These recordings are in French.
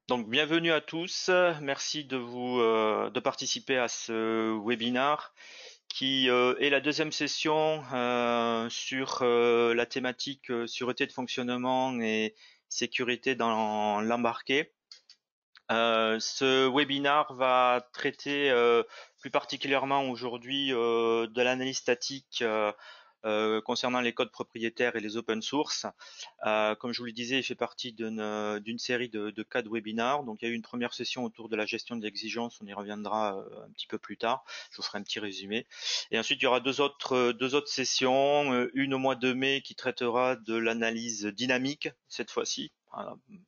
Donc, bienvenue à tous. Merci de participer à ce webinar qui est la deuxième session sur la thématique sûreté de fonctionnement et sécurité dans l'embarqué. Ce webinar va traiter plus particulièrement aujourd'hui de l'analyse statique concernant les codes propriétaires et les open source. Comme je vous le disais, il fait partie d'une série de 4 webinars. Donc il y a eu une première session autour de la gestion des exigences, on y reviendra un petit peu plus tard. Je vous ferai un petit résumé. Et ensuite, il y aura deux autres sessions, une au mois de mai qui traitera de l'analyse dynamique cette fois-ci,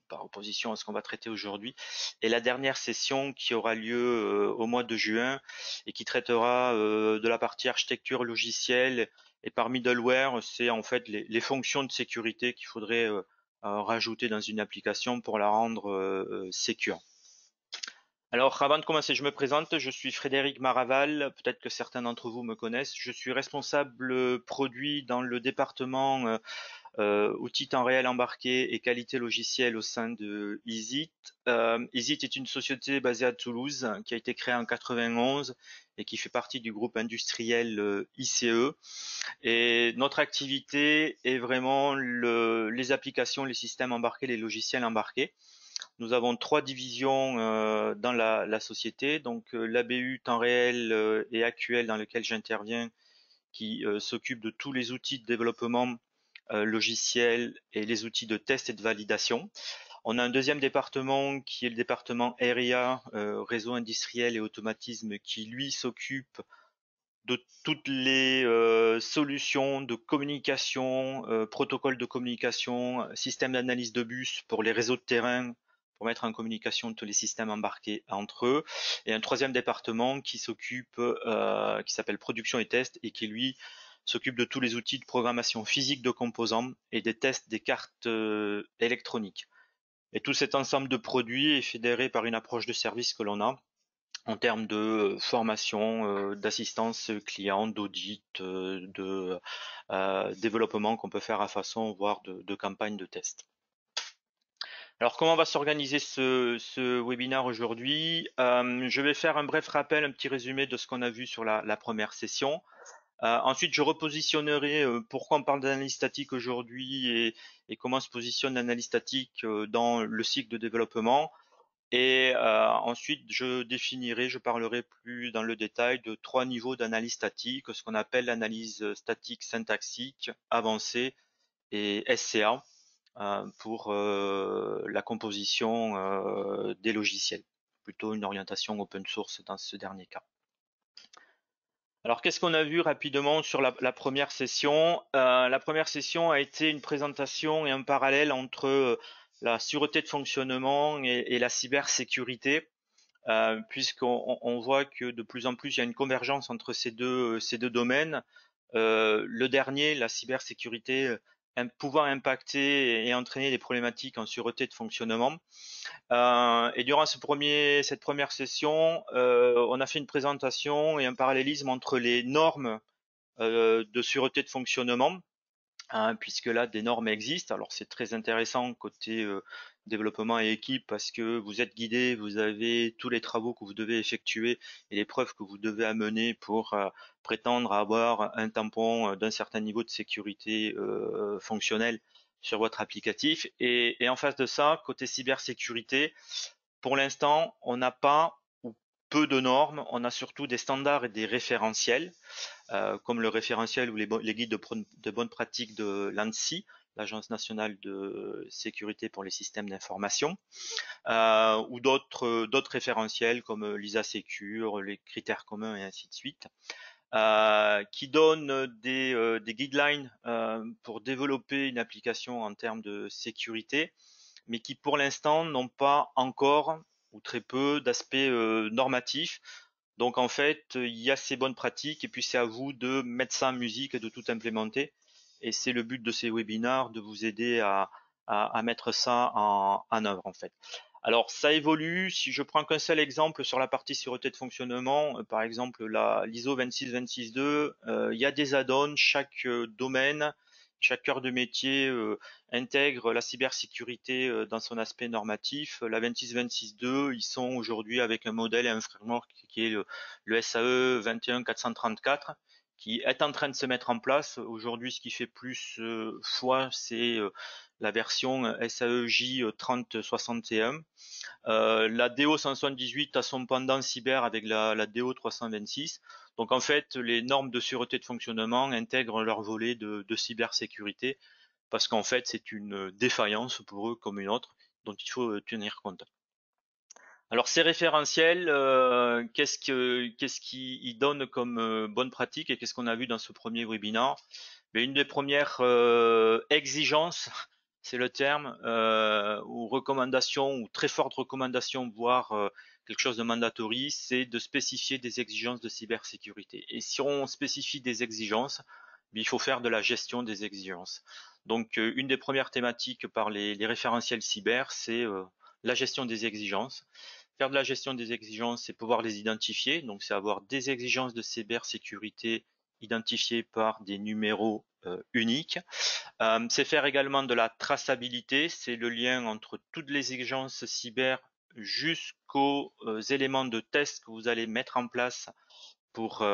par opposition à ce qu'on va traiter aujourd'hui. Et la dernière session qui aura lieu au mois de juin et qui traitera de la partie architecture logicielle et par middleware, c'est en fait les fonctions de sécurité qu'il faudrait rajouter dans une application pour la rendre sécure. Alors, avant de commencer, je me présente. Je suis Frédéric Maraval. Peut-être que certains d'entre vous me connaissent. Je suis responsable produit dans le département outils temps réel embarqué et qualité logicielle au sein de Easit. Easit est une société basée à Toulouse qui a été créée en 91 et qui fait partie du groupe industriel ICE. Et notre activité est vraiment les applications, les systèmes embarqués, les logiciels embarqués. Nous avons trois divisions dans la société, donc l'ABU temps réel et actuel dans lequel j'interviens, qui s'occupe de tous les outils de développement logiciel et les outils de test et de validation. On a un deuxième département qui est le département RIA, réseau industriel et automatisme, qui lui s'occupe de toutes les solutions de communication, protocoles de communication, systèmes d'analyse de bus pour les réseaux de terrain, pour mettre en communication tous les systèmes embarqués entre eux. Et un troisième département qui s'occupe, qui s'appelle production et test, et qui lui s'occupe de tous les outils de programmation physique de composants et des tests des cartes électroniques. Et tout cet ensemble de produits est fédéré par une approche de service que l'on a en termes de formation, d'assistance client, d'audit, de développement qu'on peut faire à façon, voire de campagne de test. Alors comment va s'organiser ce webinaire aujourd'hui? Je vais faire un bref rappel, un petit résumé de ce qu'on a vu sur la première session. Ensuite, je repositionnerai pourquoi on parle d'analyse statique aujourd'hui et comment se positionne l'analyse statique dans le cycle de développement. Et ensuite, je parlerai plus dans le détail de trois niveaux d'analyse statique, ce qu'on appelle l'analyse statique syntaxique avancée et SCA pour la composition des logiciels, plutôt une orientation open source dans ce dernier cas. Alors, qu'est-ce qu'on a vu rapidement sur la première session? La première session a été une présentation et un parallèle entre la sûreté de fonctionnement et la cybersécurité. Puisqu'on voit que de plus en plus il y a une convergence entre ces deux domaines. Le dernier, la cybersécurité, pouvant impacter et entraîner des problématiques en sûreté de fonctionnement. Et durant cette première session, on a fait une présentation et un parallélisme entre les normes de sûreté de fonctionnement, puisque là des normes existent. Alors c'est très intéressant côté développement et équipe parce que vous êtes guidé, vous avez tous les travaux que vous devez effectuer et les preuves que vous devez amener pour prétendre avoir un tampon d'un certain niveau de sécurité fonctionnelle sur votre applicatif. Et en face de ça, côté cybersécurité, pour l'instant, on n'a pas ou peu de normes, on a surtout des standards et des référentiels comme le référentiel ou les guides de bonnes pratiques de l'ANSSI, l'Agence nationale de sécurité pour les systèmes d'information, ou d'autres référentiels comme l'ISA Secure, les critères communs et ainsi de suite, qui donnent des guidelines pour développer une application en termes de sécurité, mais qui pour l'instant n'ont pas encore ou très peu d'aspects normatifs. Donc en fait, il y a ces bonnes pratiques et puis c'est à vous de mettre ça en musique et de tout implémenter. Et c'est le but de ces webinars, de vous aider à mettre ça en œuvre en fait. Alors ça évolue, si je prends qu'un seul exemple sur la partie sûreté de fonctionnement, par exemple l'ISO 26262, il y a des add-ons, chaque domaine chaque cœur de métier intègre la cybersécurité dans son aspect normatif. La 26.26.2, ils sont aujourd'hui avec un modèle et un framework qui est le SAE 21434, qui est en train de se mettre en place. Aujourd'hui, ce qui fait plus foi, c'est la version SAEJ 3061. La DO 178 a son pendant cyber avec la DO 326. Donc en fait, les normes de sûreté de fonctionnement intègrent leur volet de cybersécurité parce qu'en fait, c'est une défaillance pour eux comme une autre dont il faut tenir compte. Alors ces référentiels, qu'est-ce qu'ils donnent comme bonne pratique et qu'est-ce qu'on a vu dans ce premier webinaire? Mais une des premières exigences, c'est le terme, ou recommandation, ou très forte recommandation, voire quelque chose de mandatory, c'est de spécifier des exigences de cybersécurité. Et si on spécifie des exigences, il faut faire de la gestion des exigences. Donc une des premières thématiques par les référentiels cyber, c'est la gestion des exigences. Faire de la gestion des exigences, c'est pouvoir les identifier. Donc, c'est avoir des exigences de cybersécurité identifiées par des numéros uniques. C'est faire également de la traçabilité. C'est le lien entre toutes les exigences cyber jusqu'aux éléments de test que vous allez mettre en place pour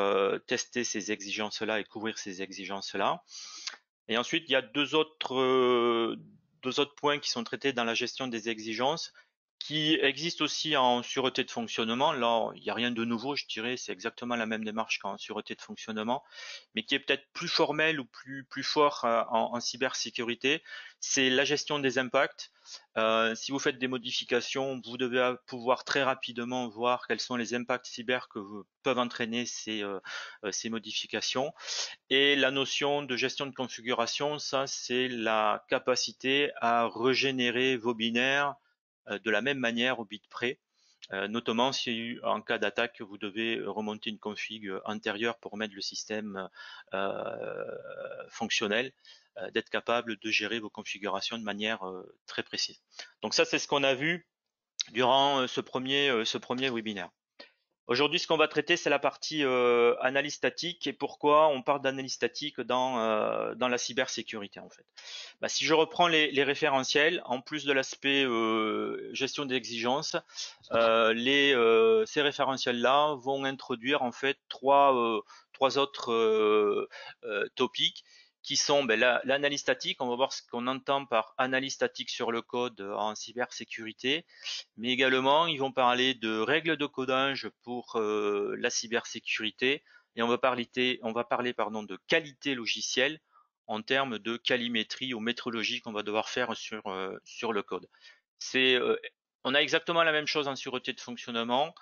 tester ces exigences-là et couvrir ces exigences-là. Et ensuite, il y a deux autres points qui sont traités dans la gestion des exigences qui existent aussi en sûreté de fonctionnement. Là, il n'y a rien de nouveau, je dirais, c'est exactement la même démarche qu'en sûreté de fonctionnement, mais qui est peut-être plus formel ou plus fort en cybersécurité. C'est la gestion des impacts. Si vous faites des modifications, vous devez pouvoir très rapidement voir quels sont les impacts cyber que peuvent entraîner ces modifications. Et la notion de gestion de configuration, ça c'est la capacité à régénérer vos binaires de la même manière au bit près, notamment si en cas d'attaque vous devez remonter une config antérieure pour mettre le système fonctionnel, d'être capable de gérer vos configurations de manière très précise. Donc ça c'est ce qu'on a vu durant ce premier webinaire. Aujourd'hui, ce qu'on va traiter, c'est la partie analyse statique et pourquoi on parle d'analyse statique dans la cybersécurité en fait. Bah, si je reprends les référentiels, en plus de l'aspect gestion d'exigences, ces référentiels-là vont introduire en fait trois autres topics qui sont l'analyse statique. On va voir ce qu'on entend par analyse statique sur le code en cybersécurité, mais également ils vont parler de règles de codage pour la cybersécurité et on va parler pardon, de qualité logicielle en termes de calimétrie ou métrologie qu'on va devoir faire sur le code. On a exactement la même chose en sûreté de fonctionnement.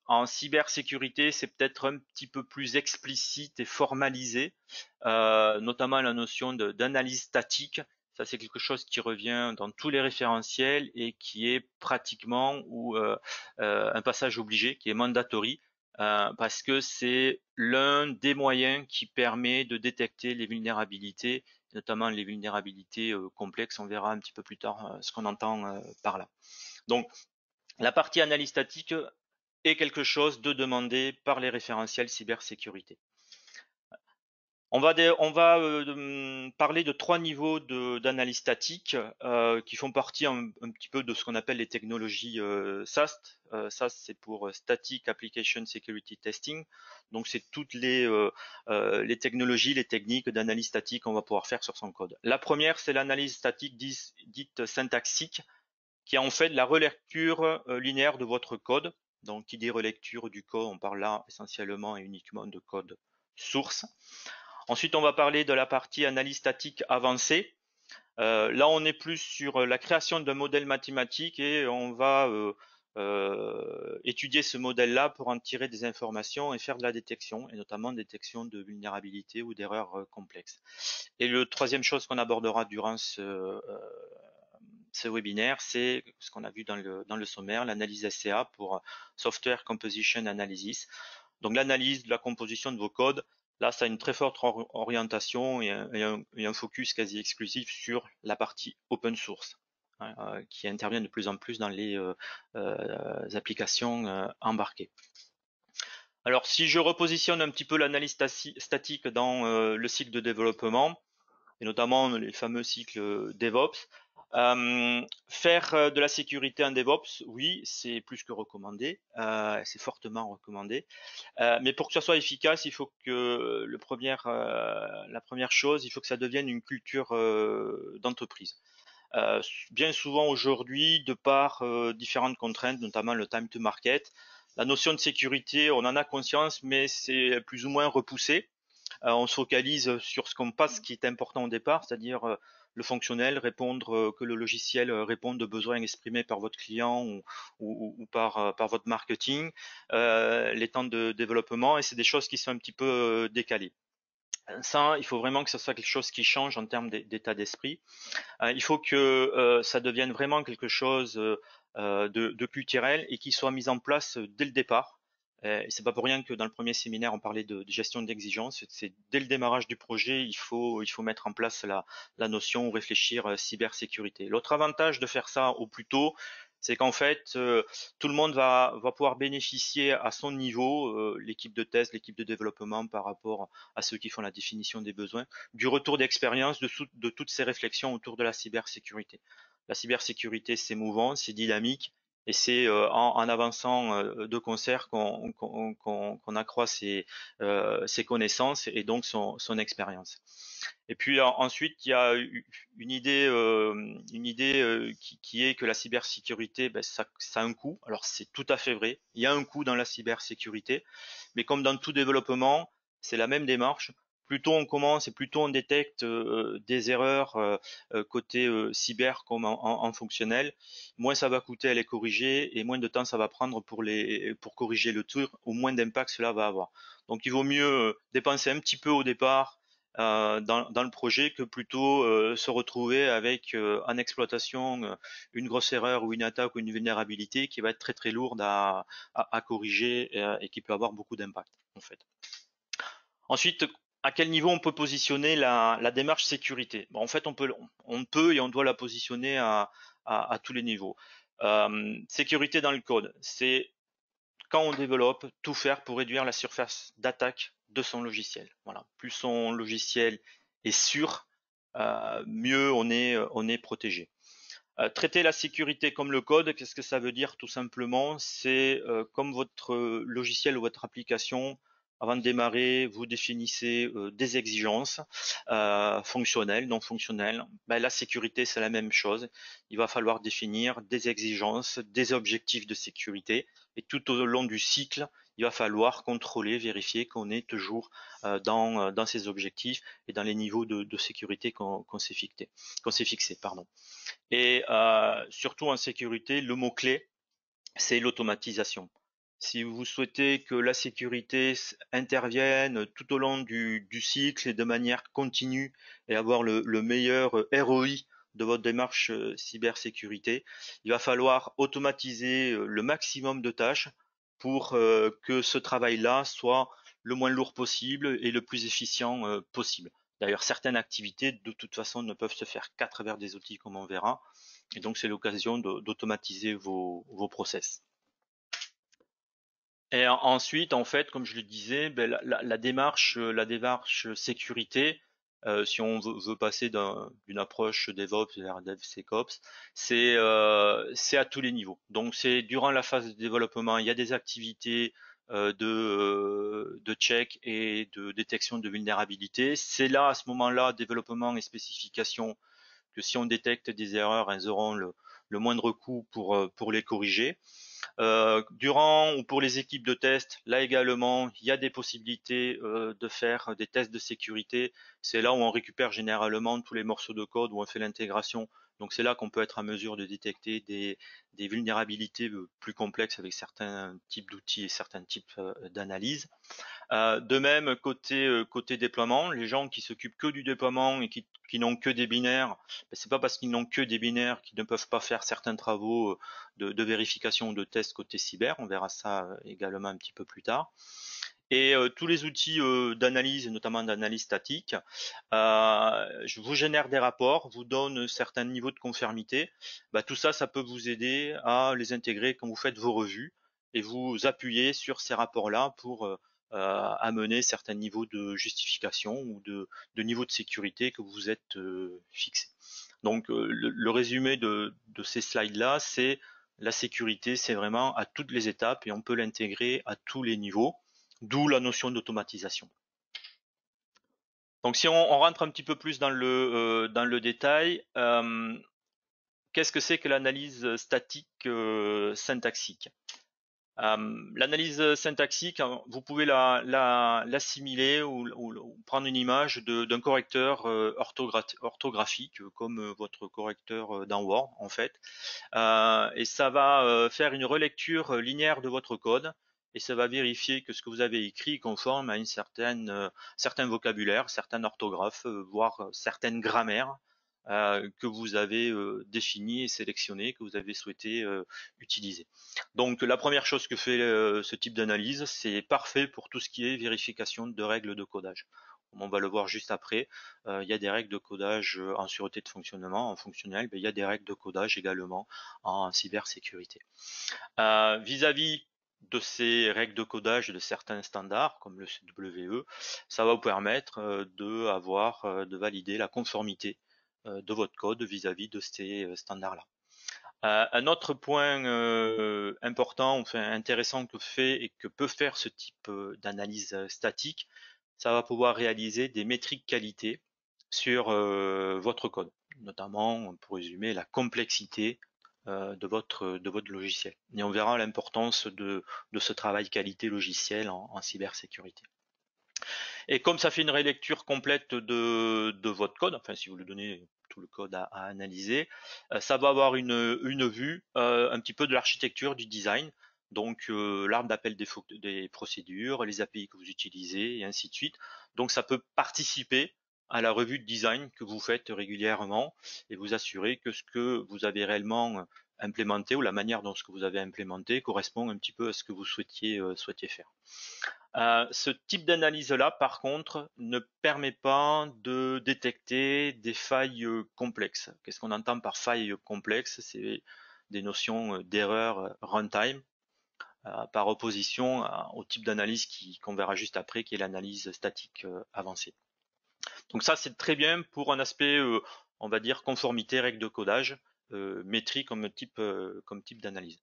En cybersécurité, c'est peut-être un petit peu plus explicite et formalisé, notamment la notion d'analyse statique. Ça, c'est quelque chose qui revient dans tous les référentiels et qui est pratiquement un passage obligé, qui est mandatory, parce que c'est l'un des moyens qui permet de détecter les vulnérabilités, notamment les vulnérabilités complexes. On verra un petit peu plus tard ce qu'on entend par là. Donc, la partie analyse statique est quelque chose de demandé par les référentiels cybersécurité. On va parler de trois niveaux d'analyse statique qui font partie un petit peu de ce qu'on appelle les technologies SAST. SAST, c'est pour Static Application Security Testing. Donc, c'est toutes les technologies, les techniques d'analyse statique qu'on va pouvoir faire sur son code. La première, c'est l'analyse statique dite syntaxique, qui est en fait la relecture linéaire de votre code. Donc, qui dit relecture du code, on parle là essentiellement et uniquement de code source. Ensuite, on va parler de la partie analyse statique avancée. Là, on est plus sur la création d'un modèle mathématique et on va étudier ce modèle-là pour en tirer des informations et faire de la détection, et notamment détection de vulnérabilité ou d'erreurs complexes. Et le troisième chose qu'on abordera durant ce webinaire, c'est ce qu'on a vu dans le sommaire, l'analyse SCA pour Software Composition Analysis. Donc l'analyse de la composition de vos codes. Là, ça a une très forte orientation et un focus quasi exclusif sur la partie open source, hein, qui intervient de plus en plus dans les applications embarquées. Alors, si je repositionne un petit peu l'analyse statique dans le cycle de développement, et notamment les fameux cycles DevOps. Faire de la sécurité en DevOps, oui, c'est plus que recommandé, c'est fortement recommandé. Mais pour que ça soit efficace, il faut que la première chose, il faut que ça devienne une culture d'entreprise. Bien souvent aujourd'hui, de par différentes contraintes, notamment le time to market, la notion de sécurité, on en a conscience, mais c'est plus ou moins repoussé. On se focalise sur ce qu'on pense qui est important au départ, c'est-à-dire le fonctionnel, répondre que le logiciel réponde aux besoins exprimés par votre client ou par votre marketing, les temps de développement, et c'est des choses qui sont un petit peu décalées. Ça, il faut vraiment que ce soit quelque chose qui change en termes d'état d'esprit. Il faut que ça devienne vraiment quelque chose de culturel et qui soit mis en place dès le départ. Et c'est pas pour rien que dans le premier séminaire, on parlait de gestion d'exigence. C'est dès le démarrage du projet, il faut mettre en place la notion ou réfléchir cybersécurité. L'autre avantage de faire ça au plus tôt, c'est qu'en fait, tout le monde va pouvoir bénéficier à son niveau, l'équipe de test, l'équipe de développement par rapport à ceux qui font la définition des besoins, du retour d'expérience de toutes ces réflexions autour de la cybersécurité. La cybersécurité, c'est mouvant, c'est dynamique, et c'est en avançant de concert qu'on accroît ses connaissances et donc son expérience. Et puis ensuite, il y a une idée qui est que la cybersécurité, ben, ça a un coût. Alors c'est tout à fait vrai. Il y a un coût dans la cybersécurité, mais comme dans tout développement, c'est la même démarche. Plus tôt on commence et plus tôt on détecte des erreurs côté cyber comme en fonctionnel, moins ça va coûter à les corriger et moins de temps ça va prendre pour corriger le tour, au moins d'impact cela va avoir. Donc il vaut mieux dépenser un petit peu au départ dans le projet que plutôt se retrouver avec en exploitation une grosse erreur ou une attaque ou une vulnérabilité qui va être très très lourde à corriger et qui peut avoir beaucoup d'impact en fait. Ensuite, à quel niveau on peut positionner la démarche sécurité? Bon, en fait, on peut et on doit la positionner à tous les niveaux. Sécurité dans le code, c'est quand on développe, tout faire pour réduire la surface d'attaque de son logiciel. Voilà. Plus son logiciel est sûr, mieux on est protégé. Traiter la sécurité comme le code, qu'est-ce que ça veut dire tout simplement? C'est comme votre logiciel ou votre application, avant de démarrer, vous définissez des exigences fonctionnelles, non fonctionnelles. Ben, la sécurité, c'est la même chose. Il va falloir définir des exigences, des objectifs de sécurité. Et tout au long du cycle, il va falloir contrôler, vérifier qu'on est toujours dans ces objectifs et dans les niveaux de sécurité qu'on s'est fixé. Pardon. Et surtout en sécurité, le mot-clé, c'est l'automatisation. Si vous souhaitez que la sécurité intervienne tout au long du cycle et de manière continue et avoir le meilleur ROI de votre démarche cybersécurité, il va falloir automatiser le maximum de tâches pour que ce travail-là soit le moins lourd possible et le plus efficient possible. D'ailleurs, certaines activités, de toute façon, ne peuvent se faire qu'à travers des outils comme on verra. Et donc, c'est l'occasion d'automatiser vos process. Et ensuite, en fait, comme je le disais, ben, la démarche sécurité, si on veut passer d'une approche DevOps vers DevSecOps, c'est à tous les niveaux. Donc, c'est durant la phase de développement, il y a des activités de check et de détection de vulnérabilité. C'est là, à ce moment-là, développement et spécification, que si on détecte des erreurs, elles auront le moindre coût pour les corriger. Durant ou pour les équipes de test, là également, il y a des possibilités de faire des tests de sécurité. C'est là où on récupère généralement tous les morceaux de code, où on fait l'intégration. Donc c'est là qu'on peut être à mesure de détecter des vulnérabilités plus complexes avec certains types d'outils et certains types d'analyses. De même, côté déploiement, les gens qui s'occupent que du déploiement et qui n'ont que des binaires, ben, c'est pas parce qu'ils n'ont que des binaires qu'ils ne peuvent pas faire certains travaux de vérification ou de test côté cyber. On verra ça également un petit peu plus tard. Et tous les outils d'analyse, notamment d'analyse statique, je vous génère des rapports, vous donne certains niveaux de conformité. Bah, tout ça, ça peut vous aider à les intégrer quand vous faites vos revues et vous appuyer sur ces rapports-là pour amener certains niveaux de justification ou de niveau de sécurité que vous vous êtes fixé. Donc le résumé de ces slides-là, c'est la sécurité, c'est vraiment à toutes les étapes et on peut l'intégrer à tous les niveaux, d'où la notion d'automatisation. Donc si on rentre un petit peu plus dans le détail, qu'est-ce que c'est que l'analyse statique syntaxique? L'analyse syntaxique, vous pouvez l'assimiler ou prendre une image d'un correcteur orthographique comme votre correcteur dans Word en fait. Et ça va faire une relecture linéaire de votre code et ça va vérifier que ce que vous avez écrit est conforme à une certain vocabulaire, certaines orthographes, voire certaines grammaires que vous avez définies et sélectionnées, que vous avez souhaité utiliser. Donc la première chose que fait ce type d'analyse, c'est parfait pour tout ce qui est vérification de règles de codage. On va le voir juste après. Il y a des règles de codage en sûreté de fonctionnement, en fonctionnel, mais il y a des règles de codage également en cybersécurité. Vis-à-vis de ces règles de codage de certains standards, comme le CWE, ça va vous permettre de valider la conformité de votre code vis-à-vis de ces standards-là. Un autre point important, enfin intéressant que fait et que peut faire ce type d'analyse statique, ça va pouvoir réaliser des métriques qualité sur votre code, notamment pour résumer la complexité de votre logiciel. Et on verra l'importance de ce travail qualité logiciel en cybersécurité. Et comme ça fait une relecture complète de votre code, enfin si vous lui donnez tout le code à analyser, ça va avoir une vue un petit peu de l'architecture du design, donc l'arbre d'appel des procédures, les API que vous utilisez et ainsi de suite. Donc ça peut participer à la revue de design que vous faites régulièrement et vous assurer que ce que vous avez réellement implémenté ou la manière dont ce que vous avez implémenté correspond un petit peu à ce que vous souhaitiez faire. Ce type d'analyse-là, par contre, ne permet pas de détecter des failles complexes. Qu'est-ce qu'on entend par failles complexes? C'est des notions d'erreur runtime, par opposition au type d'analyse qu'on verra juste après, qui est l'analyse statique avancée. Donc ça, c'est très bien pour un aspect, on va dire, conformité, règle de codage, métrique comme type d'analyse.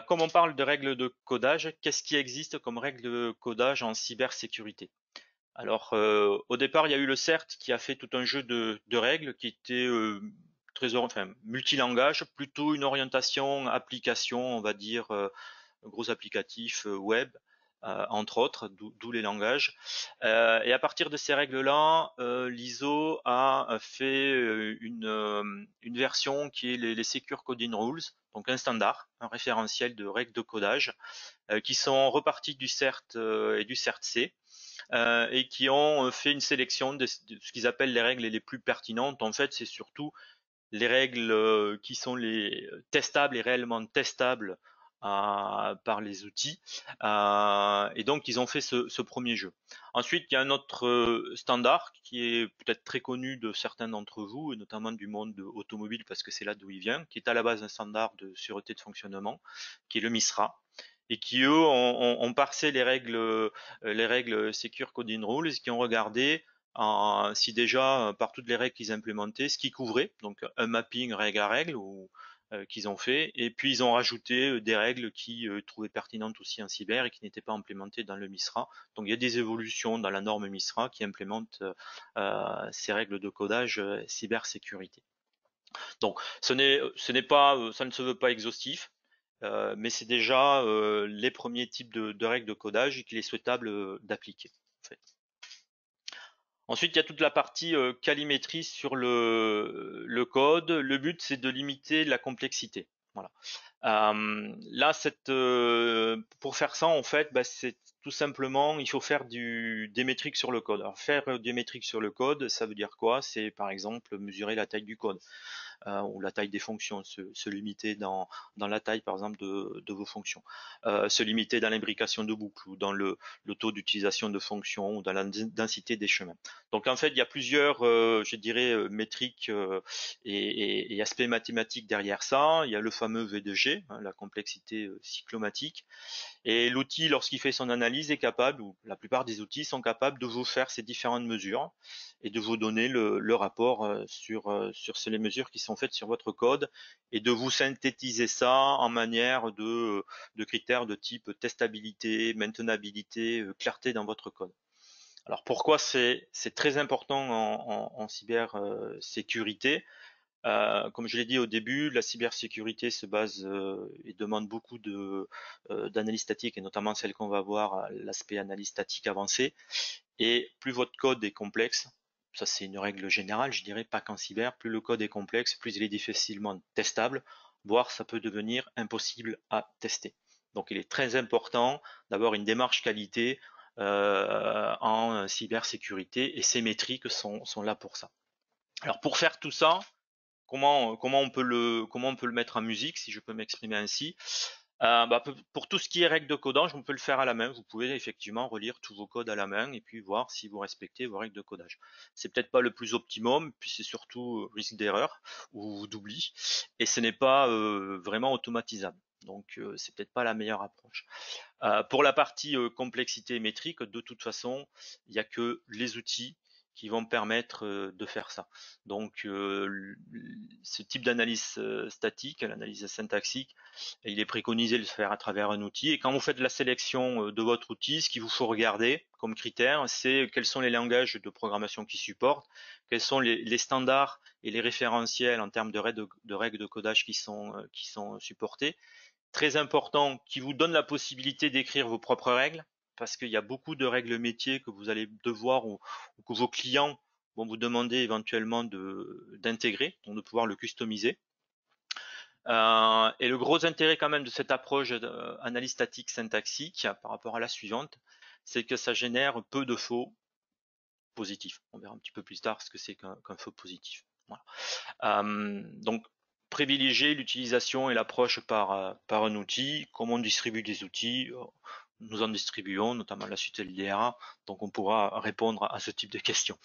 Comme on parle de règles de codage, qu'est-ce qui existe comme règles de codage en cybersécurité? Alors, au départ, il y a eu le CERT qui a fait tout un jeu de règles qui étaient multilangage, plutôt une orientation application, on va dire, gros applicatifs web, entre autres, d'où les langages. Et à partir de ces règles-là, l'ISO a fait une version qui est les Secure Coding Rules, donc un standard, un référentiel de règles de codage, qui sont repartis du CERT et du CERT-C, et qui ont fait une sélection de ce qu'ils appellent les règles les plus pertinentes. En fait, c'est surtout les règles qui sont les testables et réellement testables par les outils. Et donc, ils ont fait ce premier jeu. Ensuite, il y a un autre standard qui est peut-être très connu de certains d'entre vous, et notamment du monde automobile, parce que c'est là d'où il vient, qui est à la base un standard de sûreté de fonctionnement, qui est le MISRA, et qui, eux, ont parsé les règles Secure Coding Rules, qui ont regardé si déjà, par toutes les règles qu'ils implémentaient, ce qu'ils couvraient, donc un mapping règle à règle, ou qu'ils ont fait, et puis ils ont rajouté des règles qui trouvaient pertinentes aussi en cyber et qui n'étaient pas implémentées dans le MISRA. Donc il y a des évolutions dans la norme MISRA qui implémentent ces règles de codage cybersécurité. Donc ça ne se veut pas exhaustif, mais c'est déjà les premiers types de règles de codage qu'il est souhaitable d'appliquer. En fait. Ensuite, il y a toute la partie calimétrie sur le code. Le but, c'est de limiter la complexité. Voilà. Là, pour faire ça, en fait, c'est tout simplement, il faut faire des métriques sur le code. Alors, faire des métriques sur le code, ça veut dire quoi? C'est par exemple mesurer la taille du code. ou la taille des fonctions, se limiter dans la taille par exemple de vos fonctions, se limiter dans l'imbrication de boucles ou dans le taux d'utilisation de fonctions ou dans la densité des chemins. Donc en fait, il y a plusieurs, je dirais, métriques et aspects mathématiques derrière ça. Il y a le fameux V2G, hein, la complexité cyclomatique. Et l'outil, lorsqu'il fait son analyse, est capable, ou la plupart des outils sont capables de vous faire ces différentes mesures et de vous donner le rapport sur les mesures qui sont faites sur votre code et de vous synthétiser ça en manière de critères de type testabilité, maintenabilité, clarté dans votre code. Alors pourquoi c'est très important en cybersécurité? Comme je l'ai dit au début, la cybersécurité se base et demande beaucoup d'analyse statique et notamment celle qu'on va voir, l'aspect analyse statique avancée. Et plus votre code est complexe, ça c'est une règle générale, je dirais pas qu'en cyber, plus le code est complexe, plus il est difficilement testable, voire ça peut devenir impossible à tester. Donc il est très important d'avoir une démarche qualité en cybersécurité et ces métriques sont là pour ça. Alors pour faire tout ça, comment on peut le mettre en musique, si je peux m'exprimer ainsi. Pour tout ce qui est règles de codage, on peut le faire à la main. Vous pouvez effectivement relire tous vos codes à la main et puis voir si vous respectez vos règles de codage. C'est peut-être pas le plus optimum, puis c'est surtout risque d'erreur ou d'oubli, et ce n'est pas vraiment automatisable. Donc c'est peut-être pas la meilleure approche. Pour la partie complexité métrique, de toute façon, il n'y a que les outils qui vont permettre de faire ça. Donc ce type d'analyse statique, l'analyse syntaxique, il est préconisé de le faire à travers un outil. Et quand vous faites la sélection de votre outil, ce qu'il vous faut regarder comme critère, c'est quels sont les langages de programmation qui supportent, quels sont les standards et les référentiels en termes de règles de codage qui sont supportés. Très important, qui vous donne la possibilité d'écrire vos propres règles, parce qu'il y a beaucoup de règles métiers que vous allez devoir ou que vos clients vont vous demander éventuellement d'intégrer, donc de pouvoir le customiser. Et le gros intérêt quand même de cette approche d'analyse statique syntaxique par rapport à la suivante, c'est que ça génère peu de faux positifs. On verra un petit peu plus tard ce que c'est qu'un faux positif. Voilà. Donc privilégier l'utilisation et l'approche par un outil. Comme on distribue des outils, nous en distribuons, notamment la suite LDRA, donc on pourra répondre à ce type de questions.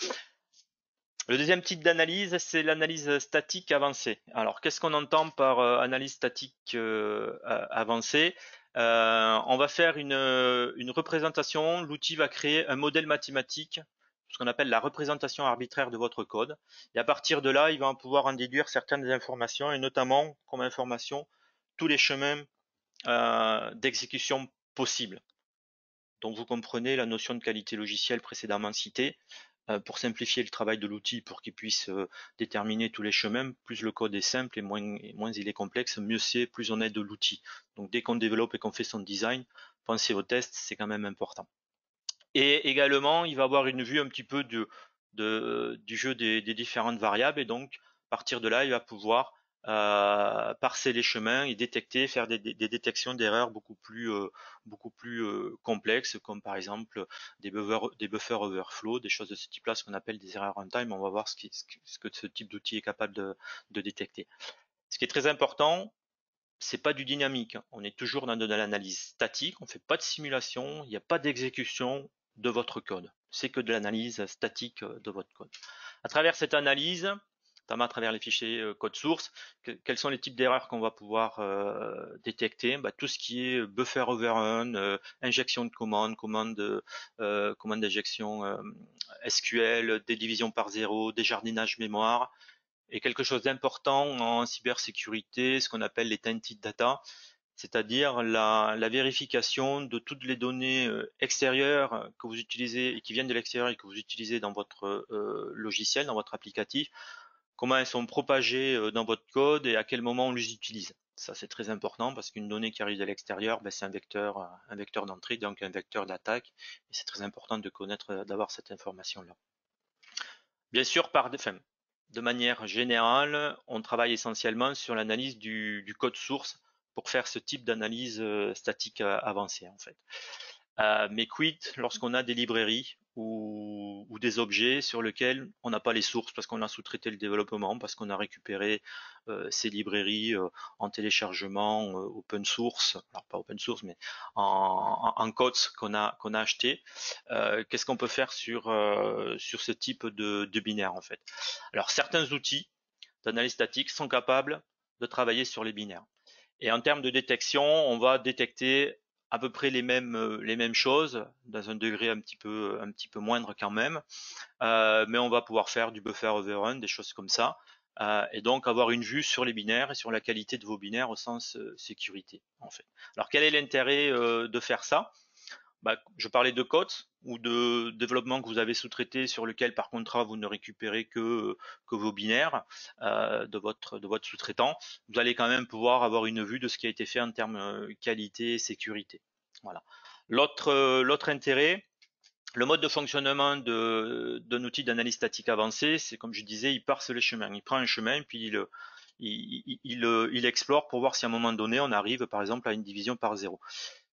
Le deuxième type d'analyse, c'est l'analyse statique avancée. Alors, qu'est-ce qu'on entend par analyse statique avancée? On va faire une représentation, l'outil va créer un modèle mathématique, ce qu'on appelle la représentation arbitraire de votre code. Et à partir de là, il va pouvoir en déduire certaines informations, et notamment, comme information, tous les chemins d'exécution possibles. Donc vous comprenez la notion de qualité logicielle précédemment citée. Pour simplifier le travail de l'outil, pour qu'il puisse déterminer tous les chemins, plus le code est simple et moins il est complexe, mieux c'est, plus on aide de l'outil. Donc dès qu'on développe et qu'on fait son design, penser au test, c'est quand même important. Et également, il va avoir une vue un petit peu du jeu des différentes variables, et donc à partir de là, il va pouvoir parser les chemins et détecter, faire des détections d'erreurs beaucoup plus complexes, comme par exemple des buffers overflow, des choses de ce type-là, ce qu'on appelle des erreurs runtime. On va voir ce que ce type d'outil est capable de détecter. Ce qui est très important, c'est pas du dynamique. On est toujours dans de l'analyse statique. On fait pas de simulation. Il n'y a pas d'exécution de votre code. C'est que de l'analyse statique de votre code. À travers cette analyse, notamment à travers les fichiers code source, quels sont les types d'erreurs qu'on va pouvoir détecter? Tout ce qui est buffer overrun, injection de commandes d'injection SQL, des divisions par zéro, des jardinages mémoire, et quelque chose d'important en cybersécurité, ce qu'on appelle les tainted data, c'est-à-dire la vérification de toutes les données extérieures que vous utilisez et qui viennent de l'extérieur et que vous utilisez dans votre logiciel, dans votre applicatif, comment elles sont propagées dans votre code et à quel moment on les utilise. Ça, c'est très important parce qu'une donnée qui arrive de l'extérieur, c'est un vecteur d'entrée, donc un vecteur d'attaque. Et c'est très important de connaître, d'avoir cette information-là. Bien sûr, de manière générale, on travaille essentiellement sur l'analyse du code source pour faire ce type d'analyse statique avancée en fait. Mais quid lorsqu'on a des librairies ou des objets sur lesquels on n'a pas les sources parce qu'on a sous-traité le développement, parce qu'on a récupéré ces librairies en téléchargement open source, alors pas open source, mais en codes qu'on a acheté. Qu'est-ce qu'on peut faire sur ce type de binaire en fait? Alors certains outils d'analyse statique sont capables de travailler sur les binaires. Et en termes de détection, on va détecter à peu près les mêmes choses, dans un degré un petit peu moindre quand même, mais on va pouvoir faire du buffer overrun, des choses comme ça, et donc avoir une vue sur les binaires et sur la qualité de vos binaires au sens sécurité, en fait. Alors quel est l'intérêt de faire ça? Bah, je parlais de codes ou de développement que vous avez sous-traité sur lequel par contrat vous ne récupérez que vos binaires de votre sous-traitant. Vous allez quand même pouvoir avoir une vue de ce qui a été fait en termes qualité et sécurité. Voilà. L'autre intérêt, le mode de fonctionnement d'un outil d'analyse statique avancée, c'est comme je disais, il parse les chemins. Il prend un chemin puis il explore pour voir si à un moment donné on arrive par exemple à une division par zéro.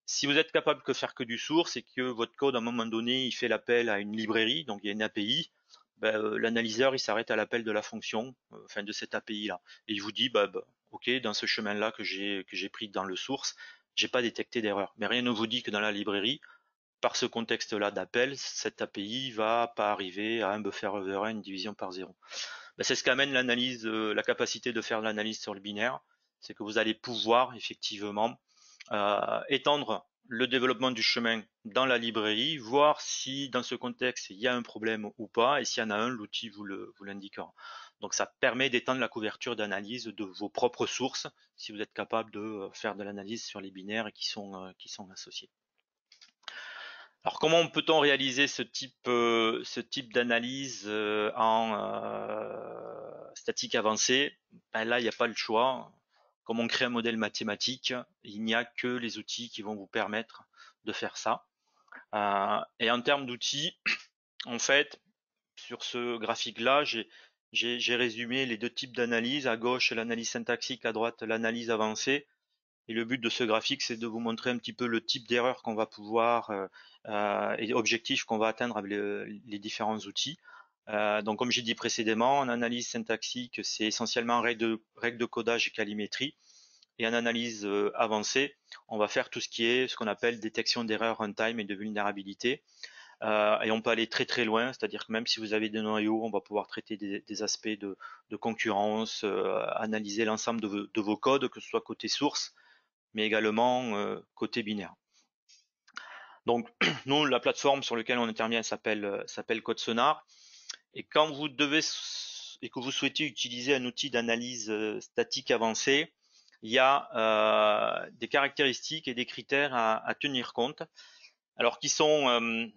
Si vous êtes capable de faire que du source et que votre code à un moment donné il fait l'appel à une librairie, donc il y a une API, ben, l'analyseur il s'arrête à l'appel de la fonction, enfin de cette API là, et il vous dit ok, dans ce chemin là que j'ai pris dans le source, j'ai pas détecté d'erreur. Mais rien ne vous dit que dans la librairie, par ce contexte là d'appel, cette API va pas arriver à un buffer overrun, une division par zéro. Ben, c'est ce qu'amène l'analyse, la capacité de faire de l'analyse sur le binaire, c'est que vous allez pouvoir effectivement étendre le développement du chemin dans la librairie, voir si dans ce contexte il y a un problème ou pas, et s'il y en a un, l'outil vous l'indiquera. Donc ça permet d'étendre la couverture d'analyse de vos propres sources, si vous êtes capable de faire de l'analyse sur les binaires qui sont associés. Alors comment peut-on réaliser ce type d'analyse en statique avancée? Ben là, il n'y a pas le choix. Comme on crée un modèle mathématique, il n'y a que les outils qui vont vous permettre de faire ça. Et en termes d'outils, en fait, sur ce graphique-là, j'ai résumé les deux types d'analyse. À gauche, l'analyse syntaxique, à droite, l'analyse avancée. Et le but de ce graphique, c'est de vous montrer un petit peu le type d'erreur qu'on va pouvoir et objectif qu'on va atteindre avec les différents outils. Donc, comme j'ai dit précédemment, en analyse syntaxique, c'est essentiellement règles de codage et calimétrie. Et en analyse avancée, on va faire tout ce qui est ce qu'on appelle détection d'erreurs runtime et de vulnérabilité. Et on peut aller très très loin, c'est-à-dire que même si vous avez des noyaux, on va pouvoir traiter des aspects de concurrence, analyser l'ensemble de vos codes, que ce soit côté source, mais également côté binaire. Donc nous, la plateforme sur laquelle on intervient s'appelle CodeSonar. Et quand vous devez et que vous souhaitez utiliser un outil d'analyse statique avancé, il y a des caractéristiques et des critères à tenir compte. Alors qui sont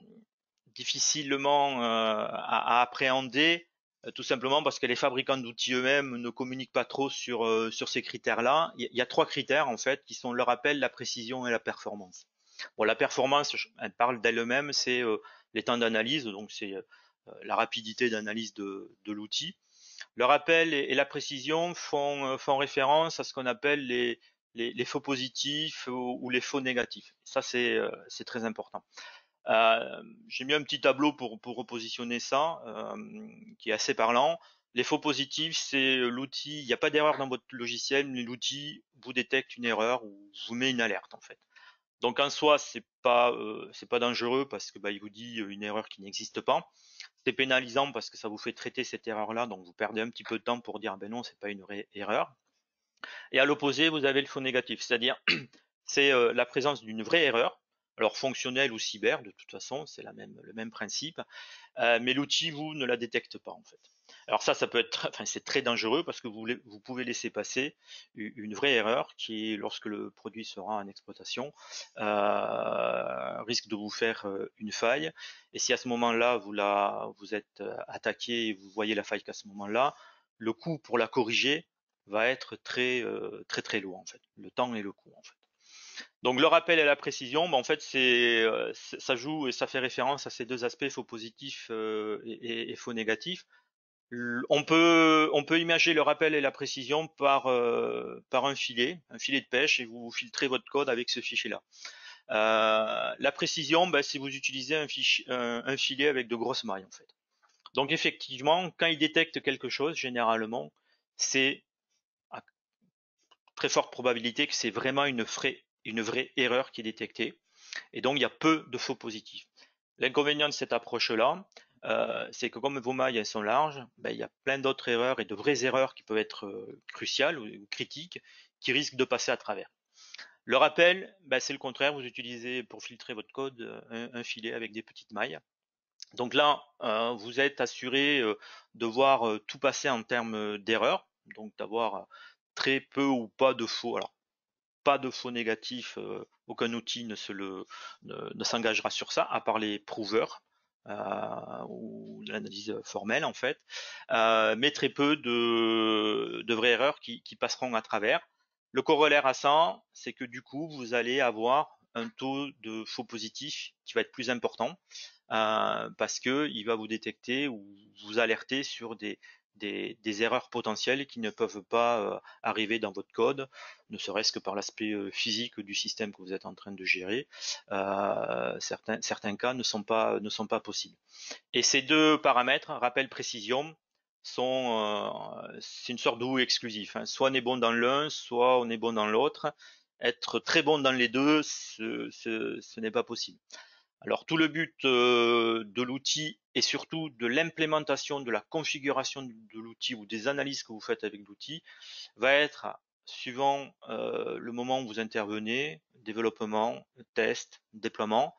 difficilement à appréhender, tout simplement parce que les fabricants d'outils eux-mêmes ne communiquent pas trop sur ces critères-là. Il y a trois critères en fait qui sont le rappel, la précision et la performance. Bon, la performance, elle parle d'elle-même, c'est les temps d'analyse, donc c'est la rapidité d'analyse de l'outil. Le rappel et la précision font référence à ce qu'on appelle les faux positifs ou les faux négatifs. Ça, c'est très important. J'ai mis un petit tableau pour repositionner ça, qui est assez parlant. Les faux positifs, c'est l'outil, il n'y a pas d'erreur dans votre logiciel, mais l'outil vous détecte une erreur ou vous met une alerte en fait. Donc en soi, c'est pas dangereux parce que il vous dit une erreur qui n'existe pas. C'est pénalisant parce que ça vous fait traiter cette erreur-là, donc vous perdez un petit peu de temps pour dire ben non, c'est pas une vraie erreur. Et à l'opposé, vous avez le faux négatif, c'est-à-dire c'est la présence d'une vraie erreur, alors fonctionnelle ou cyber, de toute façon, c'est le même principe, mais l'outil, vous, ne la détecte pas en fait. Alors ça peut être, enfin, c'est très dangereux parce que vous pouvez laisser passer une vraie erreur qui, lorsque le produit sera en exploitation, risque de vous faire une faille. Et si à ce moment-là vous êtes attaqué et vous voyez la faille qu'à ce moment-là, le coût pour la corriger va être très très lourd en fait. Le temps et le coût en fait. Donc le rappel et la précision, en fait, ça joue et ça fait référence à ces deux aspects, faux positifs et faux négatifs. On peut imager le rappel et la précision par un filet de pêche, et vous filtrez votre code avec ce fichier-là. La précision, ben, c'est vous utilisez un filet avec de grosses mailles en fait. Donc effectivement, quand il détecte quelque chose, généralement, c'est à très forte probabilité que c'est vraiment une vraie erreur qui est détectée. Et donc il y a peu de faux positifs. L'inconvénient de cette approche-là, c'est que comme vos mailles elles sont larges, ben, il y a plein d'autres erreurs et de vraies erreurs qui peuvent être cruciales ou critiques qui risquent de passer à travers. Le rappel, ben, c'est le contraire, vous utilisez pour filtrer votre code un filet avec des petites mailles. Donc là, vous êtes assuré de voir tout passer en termes d'erreurs, donc d'avoir très peu ou pas de faux. Alors, pas de faux négatifs, aucun outil ne s'engagera sur ça, à part les prouveurs ou l'analyse formelle en fait, mais très peu de vraies erreurs qui passeront à travers. Le corollaire à ça, c'est que du coup, vous allez avoir un taux de faux positifs qui va être plus important parce que il va vous détecter ou vous alerter sur des erreurs potentielles qui ne peuvent pas arriver dans votre code, ne serait-ce que par l'aspect physique du système que vous êtes en train de gérer. Certains cas ne sont pas possibles. Et ces deux paramètres, rappel, précision, c'est une sorte d'ou exclusif. Hein. Soit on est bon dans l'un, soit on est bon dans l'autre. Être très bon dans les deux, ce n'est pas possible. Alors tout le but de l'outil et surtout de l'implémentation, de la configuration de l'outil ou des analyses que vous faites avec l'outil va être suivant le moment où vous intervenez, développement, test, déploiement,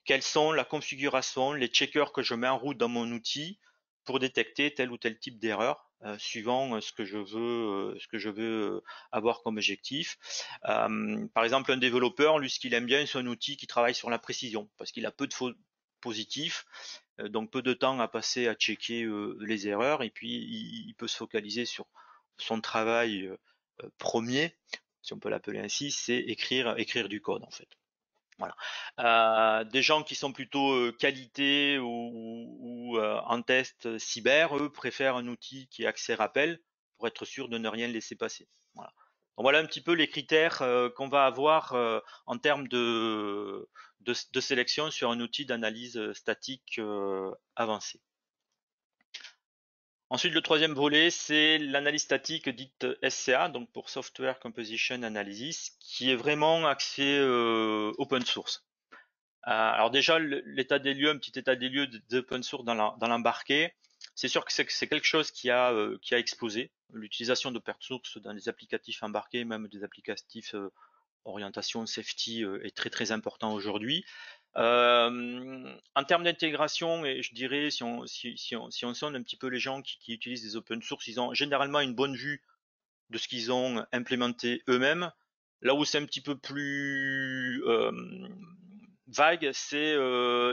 quelles sont la configuration, les checkers que je mets en route dans mon outil pour détecter tel ou tel type d'erreur suivant ce que je veux avoir comme objectif. Par exemple, un développeur, lui, ce qu'il aime bien, c'est un outil qui travaille sur la précision parce qu'il a peu de faux positifs, donc peu de temps à passer à checker les erreurs et puis il peut se focaliser sur son travail premier, si on peut l'appeler ainsi, c'est écrire du code en fait. Voilà. Des gens qui sont plutôt qualité ou en test cyber, eux préfèrent un outil qui est accès rappel pour être sûr de ne rien laisser passer. Voilà. Donc voilà un petit peu les critères qu'on va avoir en termes de sélection sur un outil d'analyse statique avancé. Ensuite, le troisième volet, c'est l'analyse statique dite SCA, donc pour Software Composition Analysis, qui est vraiment axé open source. Alors déjà, l'état des lieux, un petit état des lieux d'open source dans l'embarqué, c'est sûr que c'est quelque chose qui a explosé. L'utilisation d'open source dans les applicatifs embarqués, même des applicatifs orientation safety est très très important aujourd'hui. En termes d'intégration, et je dirais, si on sonde un petit peu les gens qui utilisent des open source, ils ont généralement une bonne vue de ce qu'ils ont implémenté eux-mêmes. Là où c'est un petit peu plus vague, c'est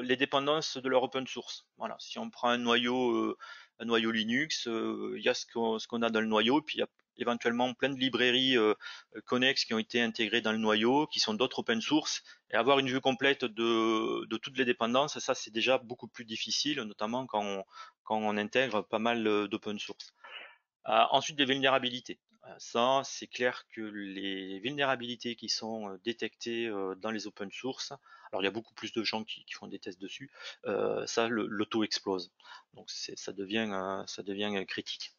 les dépendances de leur open source. Voilà, si on prend un noyau Linux, il y a ce qu'on a dans le noyau, puis il y a éventuellement plein de librairies connexes qui ont été intégrées dans le noyau, qui sont d'autres open source, et avoir une vue complète de toutes les dépendances, ça c'est déjà beaucoup plus difficile, notamment quand on intègre pas mal d'open source. Ensuite, les vulnérabilités. Ça, c'est clair que les vulnérabilités qui sont détectées dans les open source, alors il y a beaucoup plus de gens qui font des tests dessus, ça, le taux explose. Donc ça devient critique.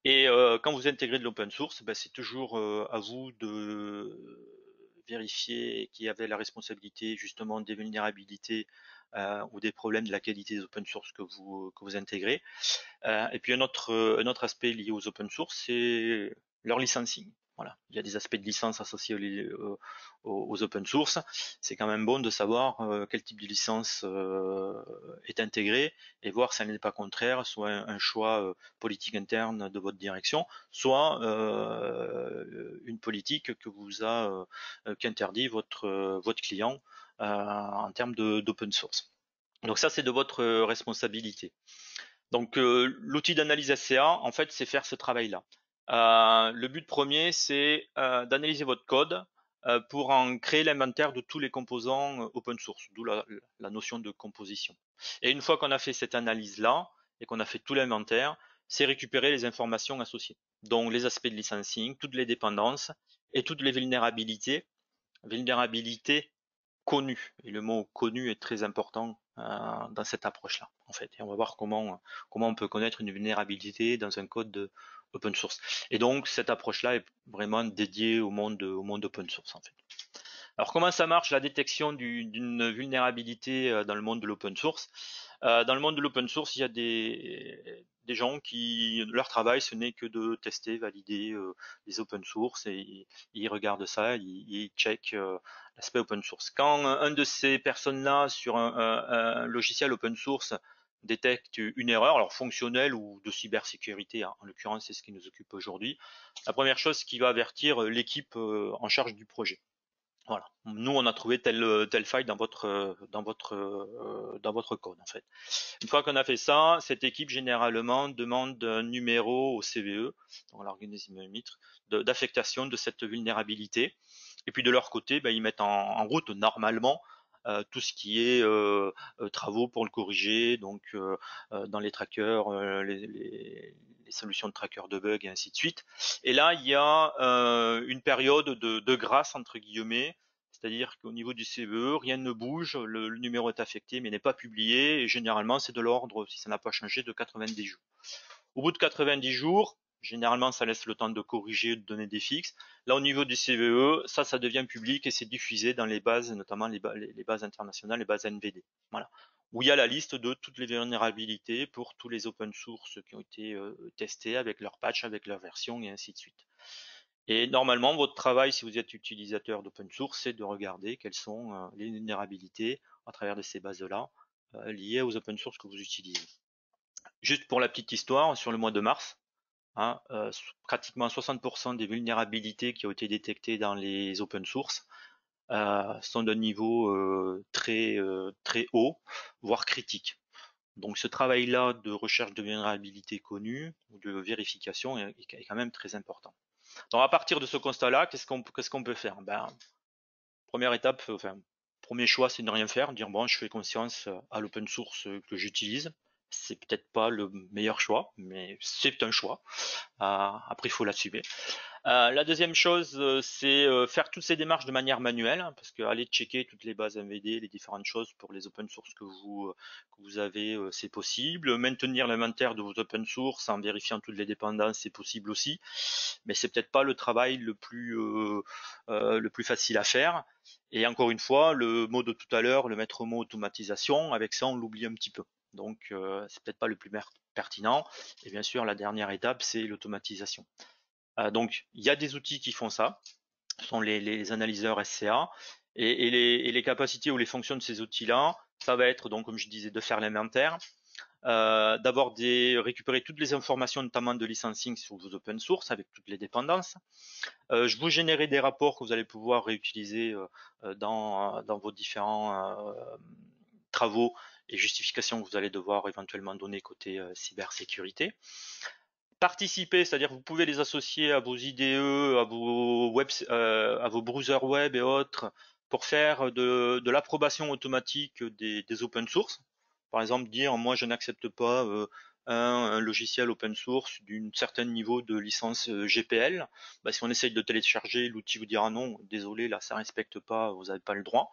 Et quand vous intégrez de l'open source, ben, c'est toujours à vous de vérifier qui avait la responsabilité justement des vulnérabilités ou des problèmes de la qualité des open source que vous intégrez. Et puis un autre aspect lié aux open source, c'est leur licensing. Voilà. Il y a des aspects de licence associés aux open source. C'est quand même bon de savoir quel type de licence est intégré et voir si elle n'est pas contraire, soit un choix politique interne de votre direction, soit une politique que vous a qu'interdit votre client en termes d'open source. Donc ça, c'est de votre responsabilité. Donc l'outil d'analyse SCA, en fait, c'est faire ce travail-là. Le but premier, c'est d'analyser votre code pour en créer l'inventaire de tous les composants open source, d'où la notion de composition. Et une fois qu'on a fait cette analyse-là et qu'on a fait tout l'inventaire, c'est récupérer les informations associées, donc les aspects de licensing, toutes les dépendances et toutes les vulnérabilités connu. Et le mot connu est très important dans cette approche-là, en fait. Et on va voir comment on peut connaître une vulnérabilité dans un code de open source. Et donc, cette approche-là est vraiment dédiée au monde open source, en fait. Alors, comment ça marche la détection d'une vulnérabilité dans le monde de l'open source? Dans le monde de l'open source, il y a des gens qui, leur travail, ce n'est que de tester, valider les open source et ils regardent ça, ils checkent l'aspect open source. Quand un de ces personnes-là sur un logiciel open source détecte une erreur, alors fonctionnelle ou de cybersécurité, en l'occurrence c'est ce qui nous occupe aujourd'hui, la première chose qui va avertir l'équipe en charge du projet. Voilà. Nous, on a trouvé telle faille dans votre code, en fait. Une fois qu'on a fait ça, cette équipe généralement demande un numéro au CVE, donc l'organisme limite, d'affectation de cette vulnérabilité. Et puis de leur côté, ben, ils mettent en route normalement tout ce qui est travaux pour le corriger, donc dans les trackers, les solutions de trackers de bugs et ainsi de suite. Et là, il y a une période de grâce entre guillemets, c'est-à-dire qu'au niveau du CVE, rien ne bouge, le numéro est affecté mais n'est pas publié, et généralement c'est de l'ordre, si ça n'a pas changé, de 90 jours. Au bout de 90 jours, généralement ça laisse le temps de corriger, de donner des fixes. Là au niveau du CVE, ça devient public et c'est diffusé dans les bases, notamment les bases internationales, les bases NVD. Voilà. Où il y a la liste de toutes les vulnérabilités pour tous les open source qui ont été testés avec leur patch, avec leur version et ainsi de suite. Et normalement, votre travail, si vous êtes utilisateur d'open source, c'est de regarder quelles sont les vulnérabilités à travers de ces bases-là liées aux open source que vous utilisez. Juste pour la petite histoire, sur le mois de mars, hein, pratiquement 60% des vulnérabilités qui ont été détectées dans les open source sont d'un niveau très haut, voire critique. Donc ce travail-là de recherche de vulnérabilité connue ou de vérification est quand même très important. Donc à partir de ce constat-là, qu'est-ce qu'on peut faire? Ben, première étape, enfin, premier choix, c'est de ne rien faire, dire bon, je fais confiance à l'open source que j'utilise. C'est peut-être pas le meilleur choix, mais c'est un choix. Après, il faut l'assumer. La deuxième chose, c'est faire toutes ces démarches de manière manuelle, hein, parce que aller checker toutes les bases MVD, les différentes choses pour les open source que vous avez, c'est possible. Maintenir l'inventaire de vos open source en vérifiant toutes les dépendances, c'est possible aussi, mais c'est peut-être pas le travail le plus facile à faire. Et encore une fois, le mot de tout à l'heure, le maître mot automatisation, avec ça on l'oublie un petit peu. Donc c'est peut-être pas le plus pertinent. Et bien sûr, la dernière étape, c'est l'automatisation. Donc, il y a des outils qui font ça, ce sont les analyseurs SCA, et les capacités ou les fonctions de ces outils-là, ça va être, donc, comme je disais, de faire l'inventaire, récupérer toutes les informations, notamment de licensing sur vos open source, avec toutes les dépendances. Je vous générer des rapports que vous allez pouvoir réutiliser dans vos différents travaux et justifications que vous allez devoir éventuellement donner côté cybersécurité. Participer, c'est-à-dire vous pouvez les associer à vos IDE, à vos browsers web et autres pour faire de l'approbation automatique des open source. Par exemple, dire moi je n'accepte pas un logiciel open source d'un certain niveau de licence GPL. Bah, si on essaye de télécharger, l'outil vous dira non, désolé, là ça respecte pas, vous n'avez pas le droit.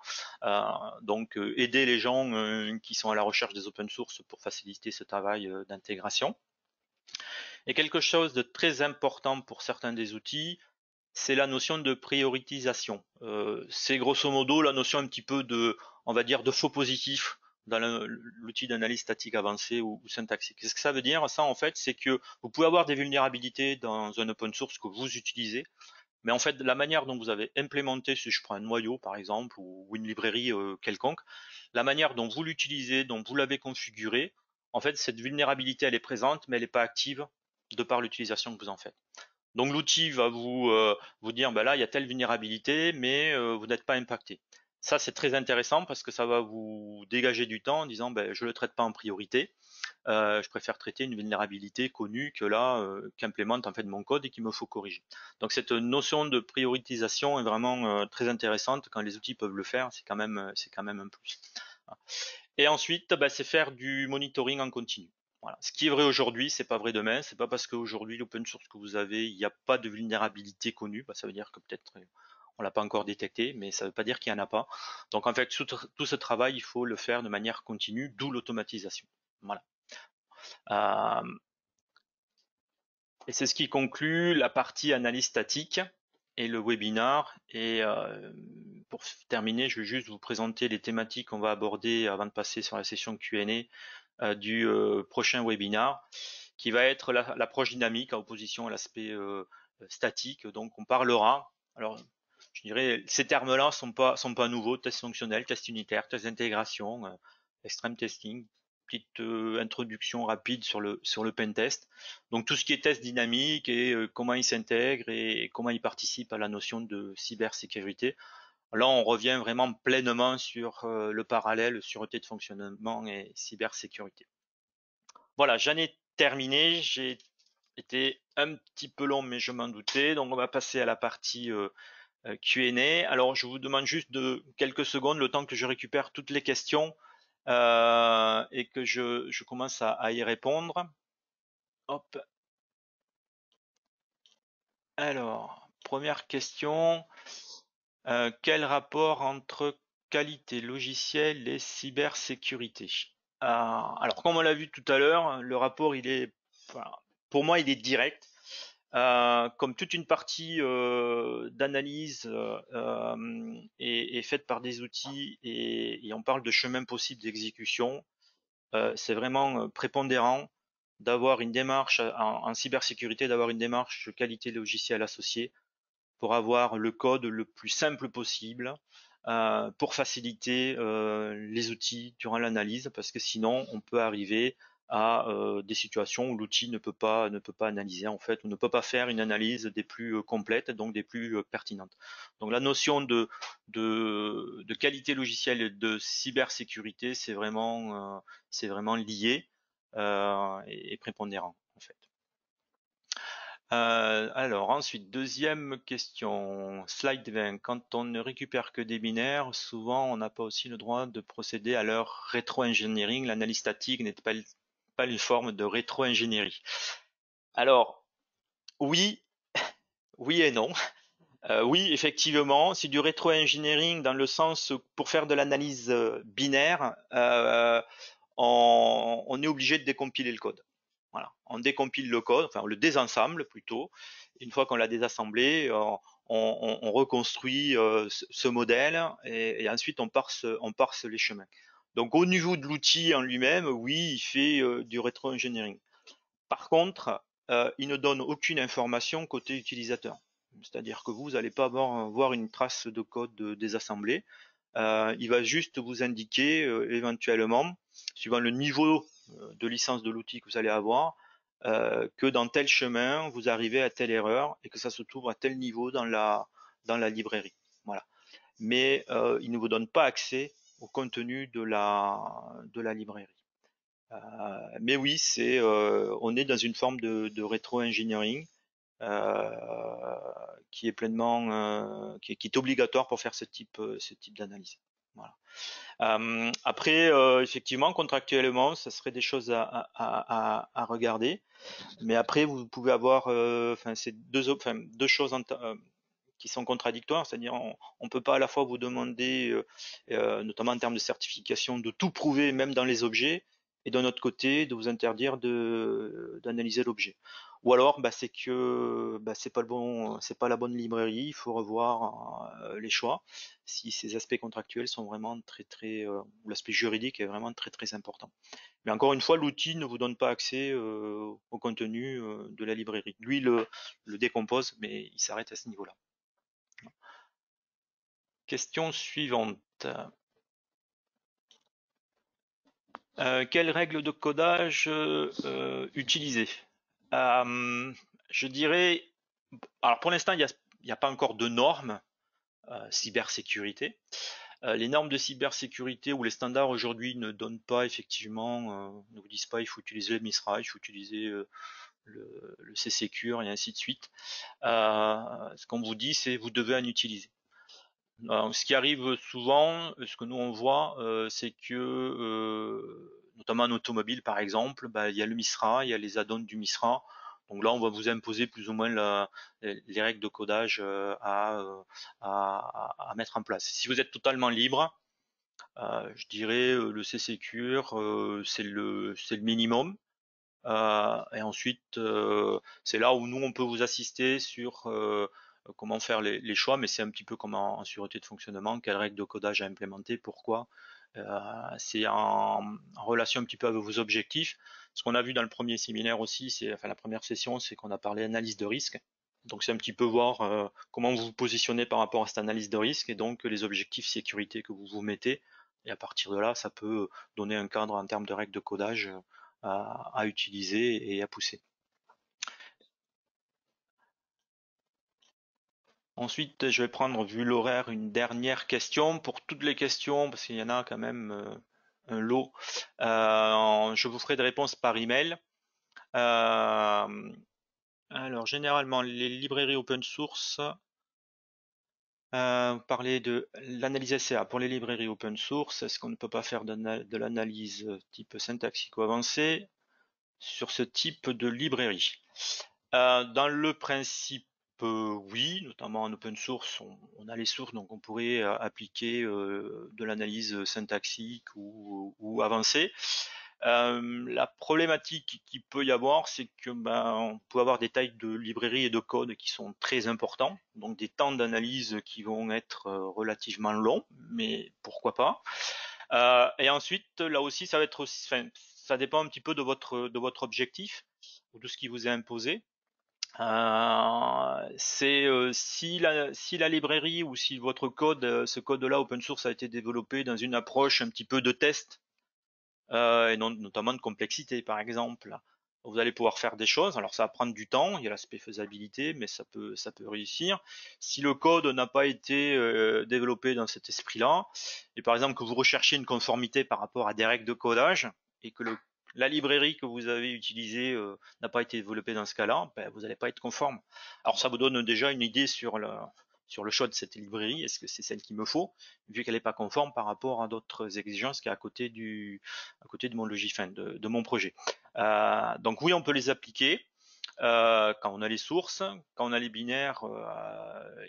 Donc aider les gens qui sont à la recherche des open source pour faciliter ce travail d'intégration. Et quelque chose de très important pour certains des outils, c'est la notion de prioritisation. C'est grosso modo la notion un petit peu on va dire, de faux positif dans l'outil d'analyse statique avancée ou syntaxique. Qu'est-ce que ça veut dire? Ça, en fait, c'est que vous pouvez avoir des vulnérabilités dans un open source que vous utilisez, mais en fait, la manière dont vous avez implémenté, si je prends un noyau par exemple, ou une librairie quelconque, la manière dont vous l'utilisez, dont vous l'avez configuré, en fait, cette vulnérabilité, elle est présente, mais elle n'est pas active de par l'utilisation que vous en faites. Donc l'outil va vous dire, bah là, il y a telle vulnérabilité, mais vous n'êtes pas impacté. Ça, c'est très intéressant parce que ça va vous dégager du temps en disant, ben, je ne le traite pas en priorité. Je préfère traiter une vulnérabilité connue que là, qu'implémente en fait mon code et qu'il me faut corriger. Donc cette notion de prioritisation est vraiment très intéressante. Quand les outils peuvent le faire, c'est quand même un plus. Et ensuite, bah, c'est faire du monitoring en continu. Voilà. Ce qui est vrai aujourd'hui, c'est pas vrai demain. C'est pas parce qu'aujourd'hui l'open source que vous avez, il n'y a pas de vulnérabilité connue. Bah, ça veut dire que peut-être On l'a pas encore détecté, mais ça ne veut pas dire qu'il n'y en a pas. Donc en fait, tout ce travail, il faut le faire de manière continue, d'où l'automatisation. Voilà. Euh, et c'est ce qui conclut la partie analyse statique et le webinar. Et pour terminer, je vais juste vous présenter les thématiques qu'on va aborder avant de passer sur la session Q&A du prochain webinar, qui va être l'approche dynamique en opposition à l'aspect statique. Donc on parlera, alors je dirais, ces termes-là sont pas nouveaux: test fonctionnel, test unitaire, test d'intégration, extreme testing, petite introduction rapide sur le pentest. Donc tout ce qui est test dynamique et comment il s'intègre et comment il participe à la notion de cybersécurité. Là, on revient vraiment pleinement sur le parallèle sûreté de fonctionnement et cybersécurité. Voilà, j'en ai terminé. J'ai été un petit peu long, mais je m'en doutais. Donc, on va passer à la partie Q&A. Alors, je vous demande juste de quelques secondes, le temps que je récupère toutes les questions et que je commence à y répondre. Hop. Alors, première question. Quel rapport entre qualité logicielle et cybersécurité? Alors, comme on l'a vu tout à l'heure, le rapport, enfin, pour moi, il est direct. Comme toute une partie d'analyse est faite par des outils et on parle de chemin possible d'exécution, c'est vraiment prépondérant d'avoir une démarche en cybersécurité, d'avoir une démarche de qualité logicielle associée pour avoir le code le plus simple possible, pour faciliter les outils durant l'analyse, parce que sinon on peut arriver à des situations où l'outil ne peut pas analyser en fait, ou ne peut pas faire une analyse des plus complètes, donc des plus pertinentes. Donc la notion de qualité logicielle et de cybersécurité, c'est vraiment lié et prépondérant en fait. Alors ensuite, deuxième question, slide 20. Quand on ne récupère que des binaires, souvent on n'a pas aussi le droit de procéder à leur rétro-engineering. L'analyse statique n'est pas une forme de rétro-ingénierie. Alors, oui, oui et non. Oui, effectivement, c'est du rétro-engineering dans le sens où pour faire de l'analyse binaire, on est obligé de décompiler le code. Voilà, on décompile le code, enfin on le désensemble plutôt. Une fois qu'on l'a désassemblé, on reconstruit ce modèle et ensuite on parse les chemins. Donc au niveau de l'outil en lui-même, oui, il fait du rétro-engineering. Par contre, il ne donne aucune information côté utilisateur. C'est-à-dire que vous n'allez pas voir une trace de code désassemblé. Il va juste vous indiquer éventuellement, suivant le niveau de licence de l'outil que vous allez avoir, que dans tel chemin, vous arrivez à telle erreur et que ça se trouve à tel niveau dans la librairie. Voilà. Mais il ne vous donne pas accès au contenu de la librairie. Mais oui, on est dans une forme de rétro-engineering qui est qui est obligatoire pour faire ce type d'analyse. Voilà. Après, effectivement, contractuellement, ça serait des choses à regarder. Mais après, vous pouvez avoir, enfin, c'est deux choses qui sont contradictoires, c'est-à-dire on peut pas à la fois vous demander, notamment en termes de certification, de tout prouver, même dans les objets, et d'un autre côté, de vous interdire d'analyser l'objet. Ou alors, bah, c'est que bah, c'est pas la bonne librairie, il faut revoir les choix si ces aspects contractuels sont vraiment ou l'aspect juridique est vraiment très important. Mais encore une fois, l'outil ne vous donne pas accès au contenu de la librairie. Lui le décompose, mais il s'arrête à ce niveau-là. Question suivante. Quelles règles de codage utiliser? Je dirais, alors pour l'instant, il n'y a pas encore de normes cybersécurité. Les normes de cybersécurité ou les standards aujourd'hui ne donnent pas effectivement, ne vous disent pas il faut utiliser le MISRA, il faut utiliser le C-Secure et ainsi de suite. Ce qu'on vous dit, c'est vous devez en utiliser. Alors, ce qui arrive souvent, ce que nous on voit, c'est que, notamment en automobile par exemple, bah, il y a le MISRA, il y a les add-ons du MISRA. Donc là, on va vous imposer plus ou moins les règles de codage à mettre en place. Si vous êtes totalement libre, je dirais le C Secure, c'est le minimum. Et ensuite, c'est là où nous, on peut vous assister sur comment faire les choix, mais c'est un petit peu comme en sûreté de fonctionnement, quelles règles de codage à implémenter, pourquoi. C'est en relation un petit peu avec vos objectifs. Ce qu'on a vu dans le premier séminaire aussi, enfin la première session, c'est qu'on a parlé analyse de risque. Donc c'est un petit peu voir comment vous vous positionnez par rapport à cette analyse de risque et donc les objectifs sécurité que vous vous mettez. Et à partir de là, ça peut donner un cadre en termes de règles de codage à utiliser et à pousser. Ensuite, je vais prendre, vu l'horaire, une dernière question. Pour toutes les questions, parce qu'il y en a quand même un lot, je vous ferai des réponses par email. Alors, généralement, les librairies open source, parler de l'analyse SCA pour les librairies open source. Est-ce qu'on ne peut pas faire de l'analyse type syntaxique ou avancée sur ce type de librairie? Dans le principe, oui, notamment en open source, on a les sources, donc on pourrait appliquer de l'analyse syntaxique ou avancée. La problématique qu'il peut y avoir, c'est que on peut avoir des tailles de librairie et de code qui sont très importants, donc des temps d'analyse qui vont être relativement longs, mais pourquoi pas. Et ensuite, là aussi, ça va être aussi, enfin, ça dépend un petit peu de votre objectif ou de ce qui vous est imposé. C'est si la librairie ou si votre code, ce code-là open source a été développé dans une approche un petit peu de test et notamment de complexité, par exemple. Vous allez pouvoir faire des choses. Alors ça va prendre du temps. Il y a l'aspect faisabilité, mais ça peut réussir. Si le code n'a pas été développé dans cet esprit-là, et par exemple que vous recherchez une conformité par rapport à des règles de codage et que la librairie que vous avez utilisée n'a pas été développée dans ce cas-là, vous n'allez pas être conforme. Alors ça vous donne déjà une idée sur le choix de cette librairie. Est-ce que c'est celle qu'il me faut, vu qu'elle n'est pas conforme par rapport à d'autres exigences qui est à côté de mon logiciel, de mon projet. Donc oui, on peut les appliquer quand on a les sources, quand on a les binaires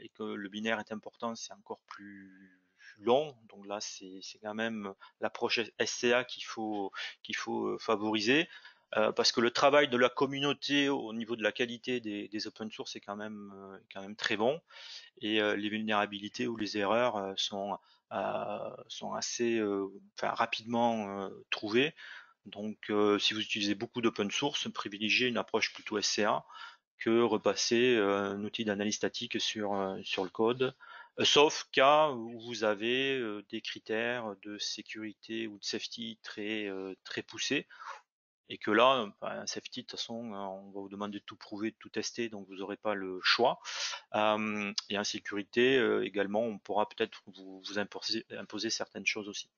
et que le binaire est important, c'est encore plus long. Donc là, c'est quand même l'approche SCA qu'il faut favoriser. Parce que le travail de la communauté au niveau de la qualité des open source est quand même très bon et les vulnérabilités ou les erreurs sont assez enfin, rapidement trouvées. Donc si vous utilisez beaucoup d'open source, privilégiez une approche plutôt SCA que repasser un outil d'analyse statique sur le code. Sauf cas où vous avez des critères de sécurité ou de safety très poussés et que là, un safety, de toute façon, on va vous demander de tout prouver, de tout tester, donc vous n'aurez pas le choix. Et en sécurité, également, on pourra peut-être vous imposer certaines choses aussi.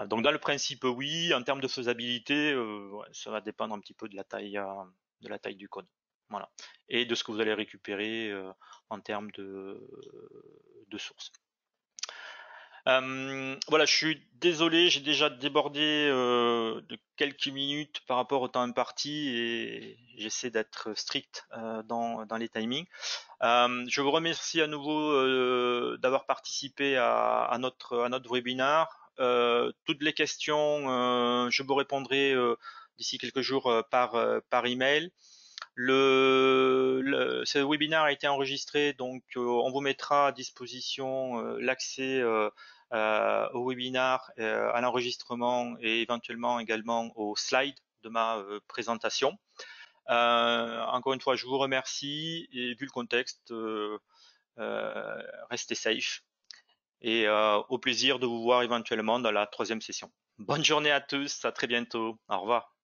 Donc dans le principe, oui. En termes de faisabilité, ouais, ça va dépendre un petit peu de la taille du code. Voilà. Et de ce que vous allez récupérer en termes de sources. Voilà, je suis désolé, j'ai déjà débordé de quelques minutes par rapport au temps imparti et j'essaie d'être strict dans les timings. Je vous remercie à nouveau d'avoir participé à notre webinaire. Toutes les questions, je vous répondrai d'ici quelques jours par email. Ce webinaire a été enregistré, donc on vous mettra à disposition l'accès au webinaire, à l'enregistrement et éventuellement également aux slides de ma présentation. Encore une fois, je vous remercie et vu le contexte, restez safe et au plaisir de vous voir éventuellement dans la troisième session. Bonne journée à tous, à très bientôt, au revoir.